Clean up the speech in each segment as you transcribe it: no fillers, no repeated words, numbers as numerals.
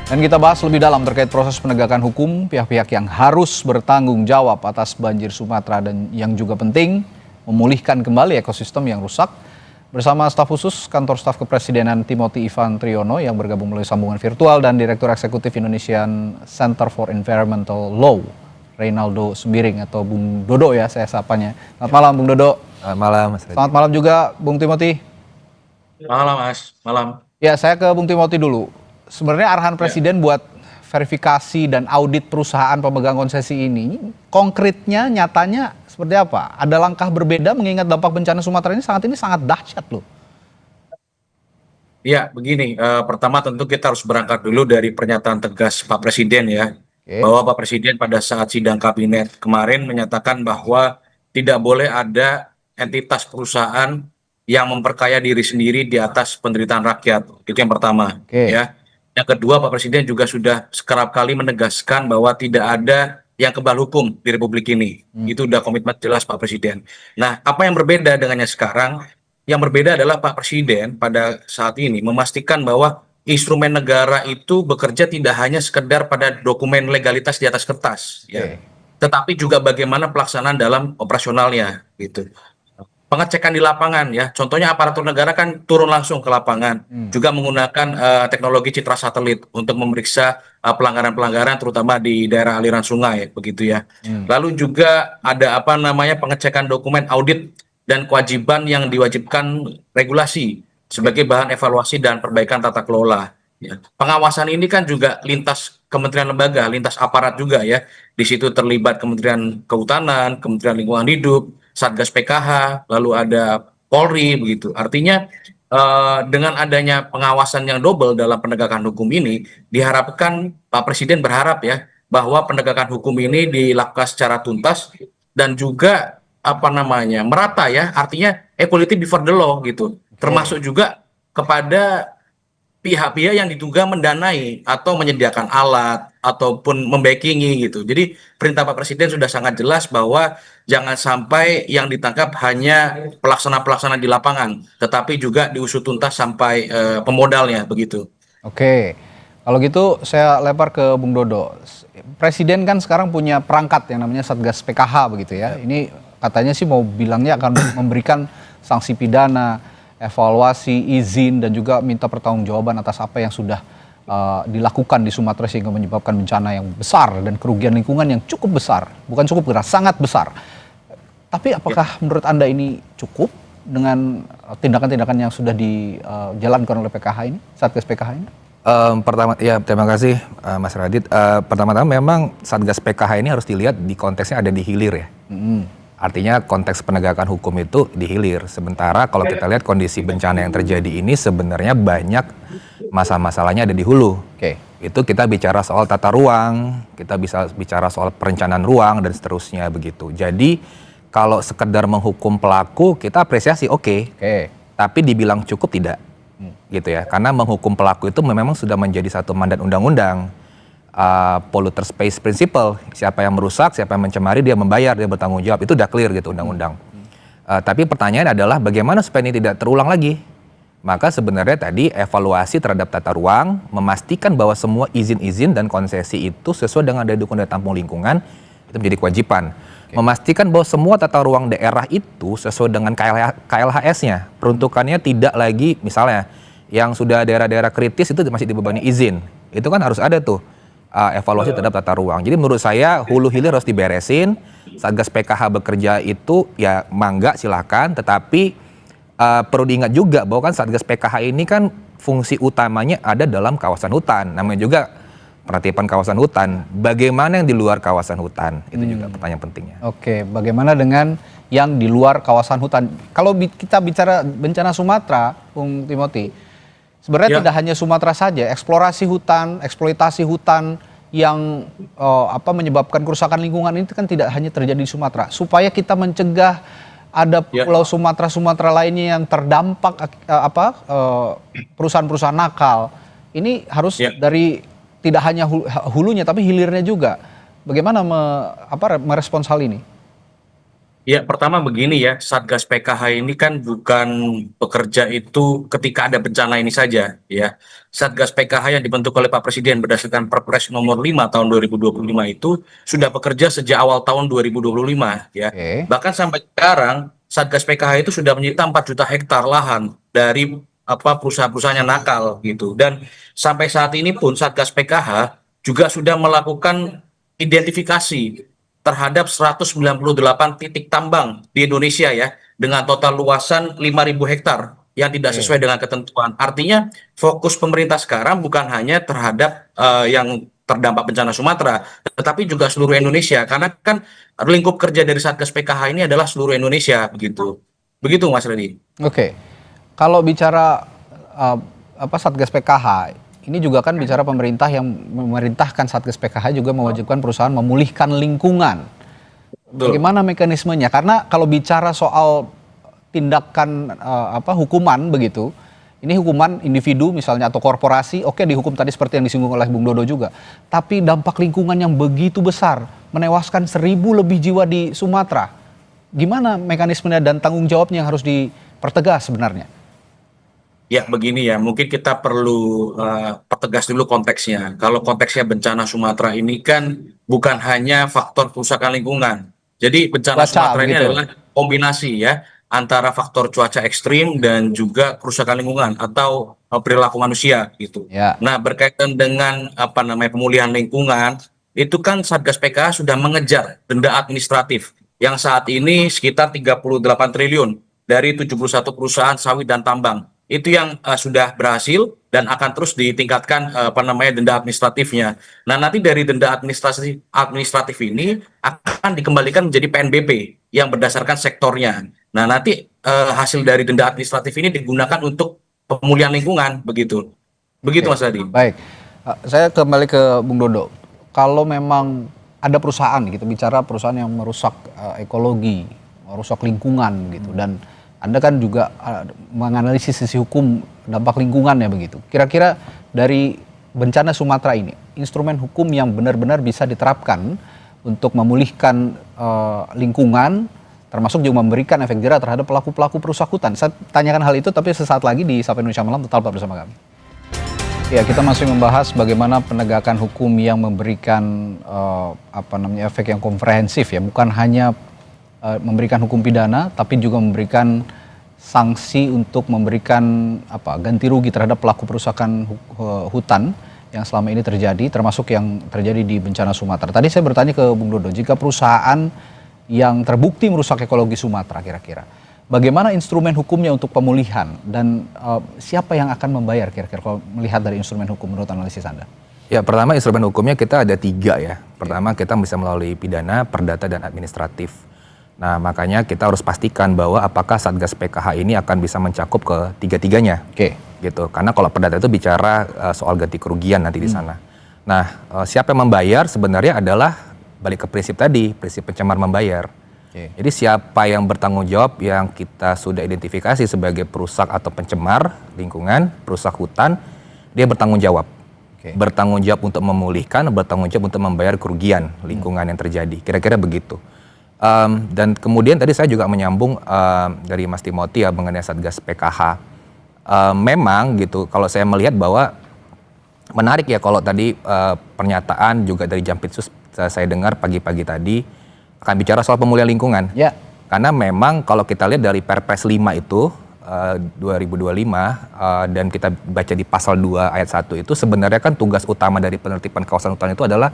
Dan kita bahas lebih dalam terkait proses penegakan hukum, pihak-pihak yang harus bertanggung jawab atas banjir Sumatera dan yang juga penting memulihkan kembali ekosistem yang rusak. Bersama staf khusus Kantor Staf Kepresidenan Timothy Ivan Triyono yang bergabung melalui sambungan virtual dan Direktur Eksekutif Indonesian Center for Environmental Law, Reynaldo Sembiring atau Bung Dodo ya saya sapanya. Selamat malam Bung Dodo. Selamat malam Mas. Selamat malam juga Bung Timothy. Malam Mas, malam. Ya saya ke Bung Timothy dulu. Sebenarnya arahan Presiden buat verifikasi dan audit perusahaan pemegang konsesi ini, konkretnya, nyatanya seperti apa? Ada langkah berbeda mengingat dampak bencana Sumatera ini sangat dahsyat loh. Ya, begini, pertama tentu kita harus berangkat dulu dari pernyataan tegas Pak Presiden ya, bahwa Pak Presiden pada saat sidang kabinet kemarin menyatakan bahwa tidak boleh ada entitas perusahaan yang memperkaya diri sendiri di atas penderitaan rakyat. Itu yang pertama. Ya. Yang kedua, Pak Presiden juga sudah sekerap kali menegaskan bahwa tidak ada yang kebal hukum di Republik ini. Itu udah komitmen jelas Pak Presiden. Nah, apa yang berbeda dengannya sekarang? Yang berbeda adalah Pak Presiden pada saat ini memastikan bahwa instrumen negara itu bekerja tidak hanya sekedar pada dokumen legalitas di atas kertas, ya, tetapi juga bagaimana pelaksanaan dalam operasionalnya, gitu. Pengecekan di lapangan ya, contohnya aparatur negara kan turun langsung ke lapangan, juga menggunakan teknologi citra satelit untuk memeriksa pelanggaran-pelanggaran terutama di daerah aliran sungai begitu ya. Lalu juga ada pengecekan dokumen audit dan kewajiban yang diwajibkan regulasi sebagai bahan evaluasi dan perbaikan tata kelola. Ya. Pengawasan ini kan juga lintas kementerian lembaga, lintas aparat juga ya. Di situ terlibat Kementerian Kehutanan, Kementerian Lingkungan Hidup, Satgas PKH, lalu ada Polri begitu. Artinya dengan adanya pengawasan yang double dalam penegakan hukum ini, diharapkan Pak Presiden berharap ya bahwa penegakan hukum ini dilakukan secara tuntas dan juga merata ya. Artinya equality before the law gitu. Termasuk juga kepada pihak-pihak yang diduga mendanai atau menyediakan alat ataupun membackingi gitu. Jadi perintah Pak Presiden sudah sangat jelas bahwa jangan sampai yang ditangkap hanya pelaksana-pelaksana di lapangan, tetapi juga diusut tuntas sampai pemodalnya begitu. Oke, kalau gitu saya lempar ke Bung Dodo. Presiden kan sekarang punya perangkat yang namanya Satgas PKH begitu ya. Ini katanya sih mau bilangnya akan memberikan sanksi pidana, evaluasi, izin, dan juga minta pertanggungjawaban atas apa yang sudah dilakukan di Sumatera sehingga menyebabkan bencana yang besar dan kerugian lingkungan yang cukup besar. Bukan cukup besar, sangat besar. Tapi apakah menurut Anda ini cukup dengan tindakan-tindakan yang sudah dijalankan oleh PKH ini, Satgas PKH ini? Pertama, ya terima kasih Mas Radit. Pertama-tama memang Satgas PKH ini harus dilihat di konteksnya ada di hilir ya. Artinya konteks penegakan hukum itu di hilir. Sementara kalau kita lihat kondisi bencana yang terjadi ini sebenarnya banyak masalah-masalahnya ada di hulu. Itu kita bicara soal tata ruang, kita bisa bicara soal perencanaan ruang dan seterusnya begitu. Jadi kalau sekedar menghukum pelaku kita apresiasi tapi dibilang cukup tidak. Gitu ya. Karena menghukum pelaku itu memang sudah menjadi satu mandat undang-undang. Polluter Pays Principle, siapa yang merusak, siapa yang mencemari, dia membayar, dia bertanggung jawab, itu udah clear gitu undang-undang. Tapi pertanyaan adalah bagaimana supaya ini tidak terulang lagi? Maka sebenarnya tadi evaluasi terhadap tata ruang, memastikan bahwa semua izin-izin dan konsesi itu sesuai dengan daya dukung dan tampung lingkungan, itu menjadi kewajiban. Memastikan bahwa semua tata ruang daerah itu sesuai dengan KLHS-nya, peruntukannya tidak lagi misalnya yang sudah daerah-daerah kritis itu masih dibebani izin, itu kan harus ada tuh. Evaluasi terhadap tata ruang. Jadi menurut saya hulu hilir harus diberesin. Satgas PKH bekerja itu ya mangga silakan, tetapi perlu diingat juga bahwa kan Satgas PKH ini kan fungsi utamanya ada dalam kawasan hutan. Namanya juga penertiban kawasan hutan. Bagaimana yang di luar kawasan hutan? Itu juga pertanyaan pentingnya. Oke, bagaimana dengan yang di luar kawasan hutan? Kalau kita bicara bencana Sumatera, Bung Timothy, sebenarnya tidak hanya Sumatera saja, eksplorasi hutan, eksploitasi hutan yang menyebabkan kerusakan lingkungan ini kan tidak hanya terjadi di Sumatera. Supaya kita mencegah ada pulau Sumatera lainnya yang terdampak perusahaan-perusahaan nakal, ini harus dari tidak hanya hulunya tapi hilirnya juga. Bagaimana merespons hal ini? Ya, pertama begini ya, Satgas PKH ini kan bukan bekerja itu ketika ada bencana ini saja, ya. Satgas PKH yang dibentuk oleh Pak Presiden berdasarkan Perpres nomor 5 tahun 2025 itu sudah bekerja sejak awal tahun 2025, ya. Oke. Bahkan sampai sekarang, Satgas PKH itu sudah menyita 4 juta hektar lahan dari perusahaan-perusahaan yang nakal gitu. Dan sampai saat ini pun Satgas PKH juga sudah melakukan identifikasi terhadap 198 titik tambang di Indonesia ya, dengan total luasan 5.000 hektar yang tidak Oke. sesuai dengan ketentuan. Artinya fokus pemerintah sekarang bukan hanya terhadap yang terdampak bencana Sumatera, tetapi juga seluruh Indonesia. Karena kan lingkup kerja dari Satgas PKH ini adalah seluruh Indonesia, begitu. Begitu Mas Redi. Oke. Kalau bicara Satgas PKH, ini juga kan bicara pemerintah yang memerintahkan Satgas PKH juga mewajibkan perusahaan memulihkan lingkungan. Betul. Bagaimana mekanismenya? Karena kalau bicara soal tindakan hukuman begitu, ini hukuman individu misalnya atau korporasi, oke dihukum tadi seperti yang disinggung oleh Bung Dodo juga. Tapi dampak lingkungan yang begitu besar, menewaskan 1.000 lebih jiwa di Sumatera. Gimana mekanismenya dan tanggung jawabnya yang harus dipertegas sebenarnya? Ya, begini ya, mungkin kita perlu pertegas dulu konteksnya. Kalau konteksnya bencana Sumatera ini kan bukan hanya faktor kerusakan lingkungan. Jadi bencana Cuaca Sumatera ini begitu. adalah kombinasi ya antara faktor cuaca ekstrim dan juga kerusakan lingkungan atau perilaku manusia gitu. Ya. Nah, berkaitan dengan pemulihan lingkungan, itu kan Satgas PKH sudah mengejar denda administratif yang saat ini sekitar 38 triliun dari 71 perusahaan sawit dan tambang. Itu yang sudah berhasil dan akan terus ditingkatkan denda administratifnya. Nah, nanti dari denda administratif ini akan dikembalikan menjadi PNBP yang berdasarkan sektornya. Nah, nanti hasil dari denda administratif ini digunakan untuk pemulihan lingkungan, begitu. Begitu Oke. Mas Adi. Baik, saya kembali ke Bung Dodo. Kalau memang ada perusahaan gitu, bicara perusahaan yang merusak ekologi, merusak lingkungan gitu, dan Anda kan juga menganalisis sisi hukum dampak lingkungan ya begitu. Kira-kira dari bencana Sumatera ini, instrumen hukum yang benar-benar bisa diterapkan untuk memulihkan lingkungan, termasuk juga memberikan efek jerah terhadap pelaku-pelaku perusak hutan. Saya tanyakan hal itu, tapi sesaat lagi di Sapa Indonesia Malam, tetap bersama kami. Ya, kita masih membahas bagaimana penegakan hukum yang memberikan efek yang komprehensif ya, bukan hanya memberikan hukum pidana, tapi juga memberikan sanksi untuk memberikan ganti rugi terhadap pelaku perusakan hutan yang selama ini terjadi, termasuk yang terjadi di bencana Sumatera. Tadi saya bertanya ke Bung Dodo, jika perusahaan yang terbukti merusak ekologi Sumatera kira-kira, bagaimana instrumen hukumnya untuk pemulihan dan siapa yang akan membayar kira-kira kalau melihat dari instrumen hukum menurut analisis Anda? Ya, pertama instrumen hukumnya kita ada 3 ya. Pertama kita bisa melalui pidana, perdata, dan administratif. Nah, makanya kita harus pastikan bahwa apakah Satgas PKH ini akan bisa mencakup ke tiga-tiganya. Oke. Gitu. Karena kalau perdata itu bicara soal ganti kerugian nanti di sana. Nah, siapa yang membayar sebenarnya adalah balik ke prinsip tadi, prinsip pencemar membayar. Oke. Jadi siapa yang bertanggung jawab yang kita sudah identifikasi sebagai perusak atau pencemar lingkungan, perusak hutan, dia bertanggung jawab. Oke. Bertanggung jawab untuk memulihkan, bertanggung jawab untuk membayar kerugian lingkungan yang terjadi. Kira-kira begitu. Dan kemudian tadi saya juga menyambung dari Mas Timothy ya mengenai Satgas PKH. Memang gitu, kalau saya melihat bahwa menarik ya kalau tadi pernyataan juga dari Jampitsus saya dengar pagi-pagi tadi akan bicara soal pemulihan lingkungan. Ya. Karena memang kalau kita lihat dari Perpres 5 itu 2025 dan kita baca di pasal 2 ayat 1 itu sebenarnya kan tugas utama dari penertiban kawasan hutan itu adalah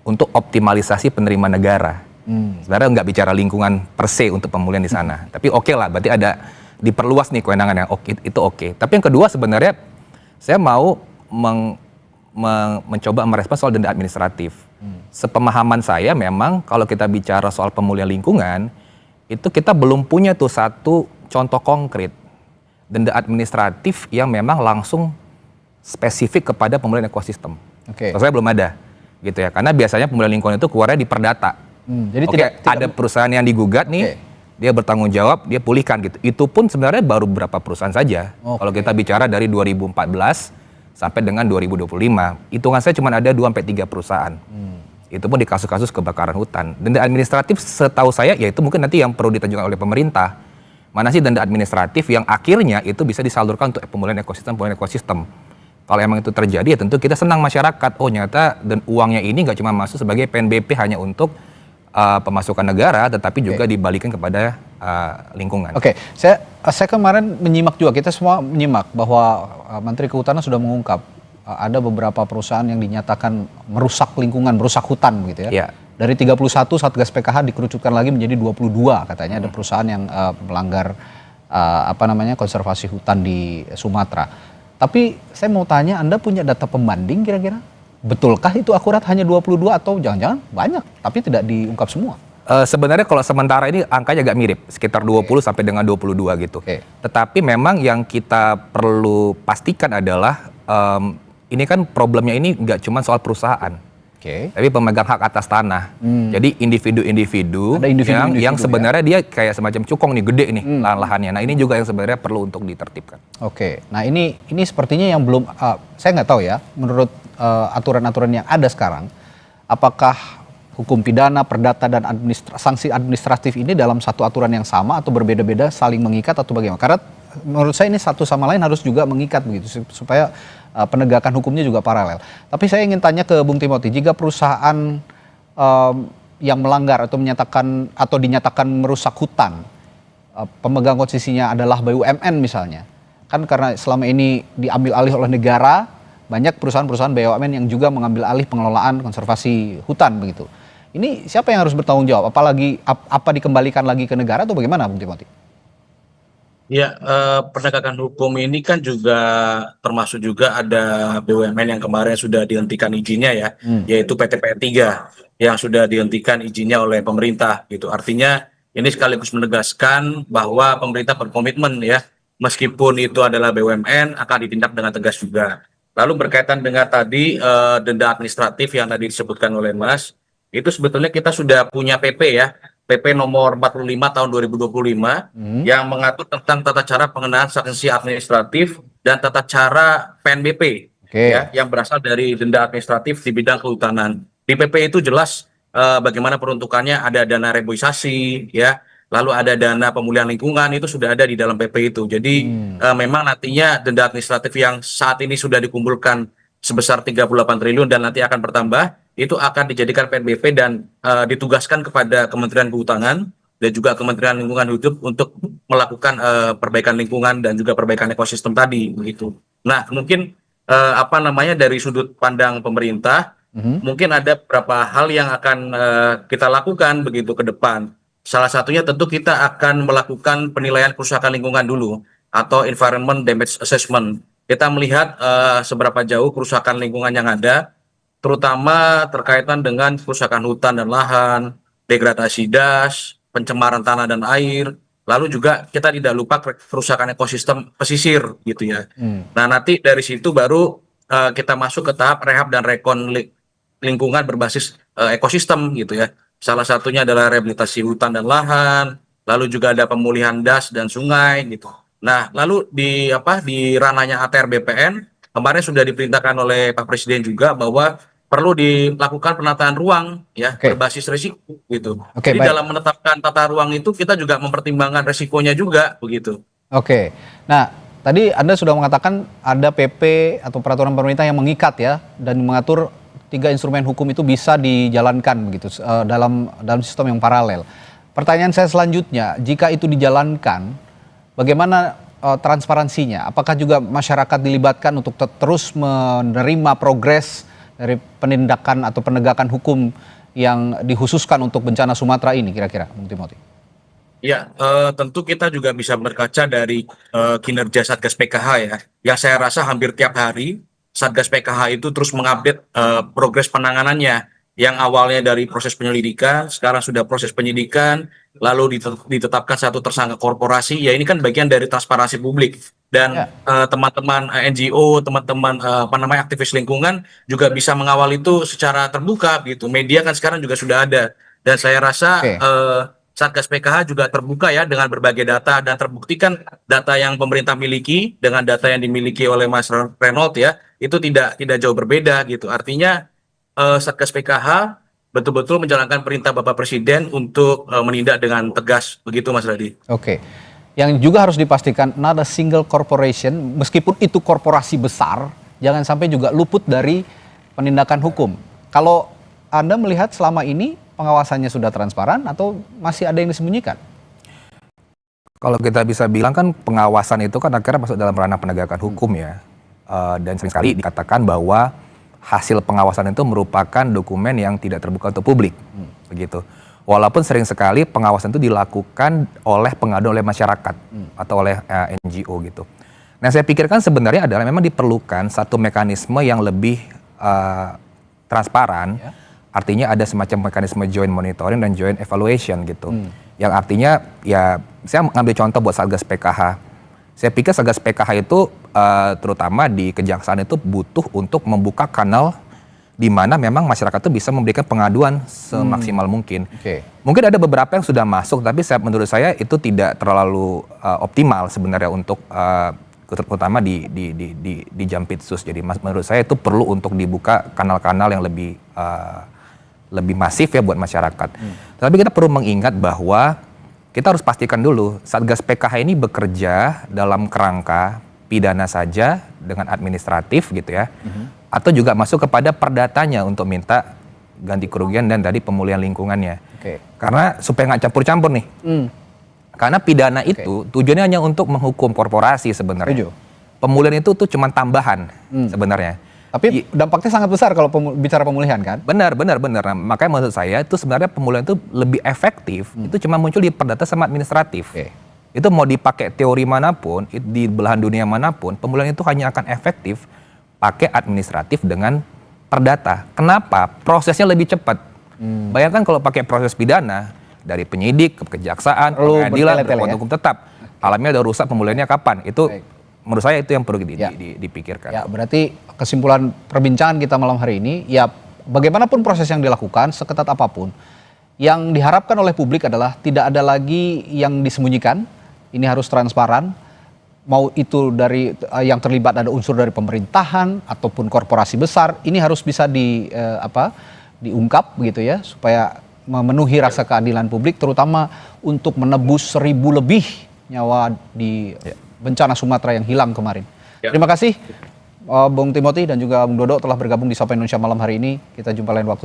untuk optimalisasi penerimaan negara. Sebenarnya nggak bicara lingkungan per se untuk pemulihan di sana. Tapi oke lah, berarti ada diperluas nih kewenangan yang itu oke. Tapi yang kedua sebenarnya saya mau mencoba merespons soal denda administratif. Sepemahaman saya memang kalau kita bicara soal pemulihan lingkungan, itu kita belum punya tuh satu contoh konkret denda administratif yang memang langsung spesifik kepada pemulihan ekosistem. Oke. Saya belum ada gitu ya, karena biasanya pemulihan lingkungan itu keluarnya di perdata. Jadi Oke, ada perusahaan yang digugat nih, dia bertanggung jawab, dia pulihkan gitu. Itu pun sebenarnya baru beberapa perusahaan saja. Kalau kita bicara dari 2014 sampai dengan 2025, hitungan saya cuma ada 2-3 perusahaan. Itu pun di kasus-kasus kebakaran hutan. Denda administratif setahu saya ya itu mungkin nanti yang perlu ditunjukkan oleh pemerintah. Mana sih denda administratif yang akhirnya itu bisa disalurkan untuk pemulihan ekosistem. Kalau emang itu terjadi ya tentu kita senang masyarakat. Oh nyata dan uangnya ini nggak cuma masuk sebagai PNBP hanya untuk pemasukan negara, tetapi juga dibalikin kepada lingkungan. Oke, saya kemarin menyimak juga, kita semua menyimak bahwa Menteri Kehutanan sudah mengungkap ada beberapa perusahaan yang dinyatakan merusak lingkungan, merusak hutan gitu ya. Ya. Dari 31 Satgas PKH dikerucutkan lagi menjadi 22 katanya ada perusahaan yang melanggar konservasi hutan di Sumatera. Tapi saya mau tanya, Anda punya data pembanding kira-kira? Betulkah itu akurat hanya 22 atau jangan-jangan banyak tapi tidak diungkap semua? Sebenarnya kalau sementara ini angkanya agak mirip, sekitar 20 sampai dengan 22 gitu. Tetapi memang yang kita perlu pastikan adalah ini kan problemnya ini nggak cuma soal perusahaan. Tapi pemegang hak atas tanah. Jadi individu-individu yang sebenarnya dia kayak semacam cukong nih, gede nih lahan-lahannya. Nah ini juga yang sebenarnya perlu untuk ditertibkan. Nah ini sepertinya yang belum, saya nggak tahu ya, menurut aturan-aturan yang ada sekarang, apakah hukum pidana, perdata, dan sanksi administratif ini dalam satu aturan yang sama atau berbeda-beda, saling mengikat atau bagaimana? Karena menurut saya ini satu sama lain harus juga mengikat begitu supaya penegakan hukumnya juga paralel. Tapi saya ingin tanya ke Bung Timothy, jika perusahaan yang melanggar atau dinyatakan merusak hutan, pemegang konsesinya adalah BUMN misalnya, kan karena selama ini diambil alih oleh negara, banyak perusahaan-perusahaan BUMN yang juga mengambil alih pengelolaan konservasi hutan begitu. Ini siapa yang harus bertanggung jawab? Apalagi apa dikembalikan lagi ke negara atau bagaimana, Bung Timothy? Ya, penegakan hukum ini kan juga termasuk juga ada BUMN yang kemarin sudah dihentikan izinnya ya, yaitu PT PN 3 yang sudah dihentikan izinnya oleh pemerintah gitu. Artinya ini sekaligus menegaskan bahwa pemerintah berkomitmen ya, meskipun itu adalah BUMN akan ditindak dengan tegas juga. Lalu berkaitan dengan tadi denda administratif yang tadi disebutkan oleh Mas, itu sebetulnya kita sudah punya PP ya. PP nomor 45 tahun 2025 yang mengatur tentang tata cara pengenaan sanksi administratif dan tata cara PNBP ya, yang berasal dari denda administratif di bidang kehutanan. Di PP itu jelas bagaimana peruntukannya, ada dana reboisasi ya, lalu ada dana pemulihan lingkungan, itu sudah ada di dalam PP itu. Jadi memang nantinya denda administratif yang saat ini sudah dikumpulkan sebesar 38 triliun dan nanti akan bertambah, itu akan dijadikan PNBP dan ditugaskan kepada Kementerian Kehutanan dan juga Kementerian Lingkungan Hidup untuk melakukan perbaikan lingkungan dan juga perbaikan ekosistem tadi begitu. Nah, mungkin dari sudut pandang pemerintah, mungkin ada beberapa hal yang akan kita lakukan begitu ke depan. Salah satunya tentu kita akan melakukan penilaian kerusakan lingkungan dulu atau environment damage assessment. Kita melihat seberapa jauh kerusakan lingkungan yang ada, terutama terkaitan dengan kerusakan hutan dan lahan, degradasi das, pencemaran tanah dan air, lalu juga kita tidak lupa kerusakan ekosistem pesisir gitu ya. Nah nanti dari situ baru kita masuk ke tahap rehab dan rekon lingkungan berbasis ekosistem gitu ya. Salah satunya adalah rehabilitasi hutan dan lahan, lalu juga ada pemulihan das dan sungai gitu. Nah lalu di ranahnya ATR BPN kemarin sudah diperintahkan oleh Pak Presiden juga bahwa perlu dilakukan penataan ruang ya, berbasis risiko gitu. Jadi dalam menetapkan tata ruang itu kita juga mempertimbangkan risikonya juga begitu. Nah tadi Anda sudah mengatakan ada PP atau peraturan pemerintah yang mengikat ya dan mengatur 3 instrumen hukum itu bisa dijalankan begitu dalam sistem yang paralel. Pertanyaan saya selanjutnya, jika itu dijalankan, bagaimana transparansinya? Apakah juga masyarakat dilibatkan untuk terus menerima progres dari penindakan atau penegakan hukum yang dikhususkan untuk bencana Sumatera ini kira-kira, Bung Timothy? Ya, tentu kita juga bisa berkaca dari kinerja Satgas PKH ya, yang saya rasa hampir tiap hari Satgas PKH itu terus mengupdate progres penanganannya, yang awalnya dari proses penyelidikan, sekarang sudah proses penyidikan, lalu ditetapkan satu tersangka korporasi. Ya ini kan bagian dari transparansi publik. Dan teman-teman NGO, teman-teman aktivis lingkungan juga bisa mengawal itu secara terbuka gitu. Media kan sekarang juga sudah ada. Dan saya rasa Satgas PKH juga terbuka ya dengan berbagai data, dan terbuktikan data yang pemerintah miliki dengan data yang dimiliki oleh Mas Reynold ya, itu tidak jauh berbeda gitu. Artinya Satgas PKH betul-betul menjalankan perintah Bapak Presiden untuk menindak dengan tegas, begitu Mas Radi. Oke. Yang juga harus dipastikan, not a single corporation, meskipun itu korporasi besar, jangan sampai juga luput dari penindakan hukum. Kalau Anda melihat selama ini pengawasannya sudah transparan atau masih ada yang disembunyikan? Kalau kita bisa bilang kan pengawasan itu kan akhirnya masuk dalam ranah penegakan hukum ya. Dan sering sekali dikatakan bahwa hasil pengawasan itu merupakan dokumen yang tidak terbuka untuk publik, begitu. Walaupun sering sekali pengawasan itu dilakukan oleh pengaduan oleh masyarakat atau oleh NGO gitu. Nah, saya pikirkan sebenarnya adalah memang diperlukan satu mekanisme yang lebih transparan. Artinya ada semacam mekanisme joint monitoring dan joint evaluation gitu. Yang artinya ya saya ngambil contoh buat Satgas PKH. Saya pikir Satgas PKH itu terutama di kejaksaan itu butuh untuk membuka kanal di mana memang masyarakat itu bisa memberikan pengaduan semaksimal mungkin. Mungkin ada beberapa yang sudah masuk, tapi menurut saya itu tidak terlalu optimal sebenarnya untuk terutama di Jampitsus. Jadi menurut saya itu perlu untuk dibuka kanal-kanal yang lebih masif ya buat masyarakat. Tapi kita perlu mengingat bahwa kita harus pastikan dulu Satgas PKH ini bekerja dalam kerangka pidana saja dengan administratif gitu ya, atau juga masuk kepada perdatanya untuk minta ganti kerugian dan tadi pemulihan lingkungannya. Karena supaya nggak campur-campur nih. Karena pidana itu tujuannya hanya untuk menghukum korporasi sebenarnya. Pemulihan itu tuh cuma tambahan sebenarnya. Tapi dampaknya sangat besar kalau bicara pemulihan kan? Benar. Nah, makanya menurut saya itu sebenarnya pemulihan itu lebih efektif. Itu cuma muncul di perdata sama administratif. Itu mau dipakai teori manapun, di belahan dunia manapun, pemulihan itu hanya akan efektif pakai administratif dengan perdata. Kenapa? Prosesnya lebih cepat. Bayangkan kalau pakai proses pidana, dari penyidik ke kejaksaan, pengadilan, kekuatan hukum tetap. Alamnya udah rusak, pemulihannya kapan? Itu menurut saya itu yang perlu dipikirkan. Ya, berarti kesimpulan perbincangan kita malam hari ini, ya bagaimanapun proses yang dilakukan, seketat apapun, yang diharapkan oleh publik adalah tidak ada lagi yang disembunyikan, ini harus transparan, mau itu dari yang terlibat ada unsur dari pemerintahan ataupun korporasi besar, ini harus bisa diungkap begitu ya, supaya memenuhi rasa keadilan publik, terutama untuk menebus 1.000 lebih nyawa di bencana Sumatera yang hilang kemarin. Terima kasih Bung Timothy dan juga Bung Dodo telah bergabung di Sapa Indonesia malam hari ini. Kita jumpa lain waktu.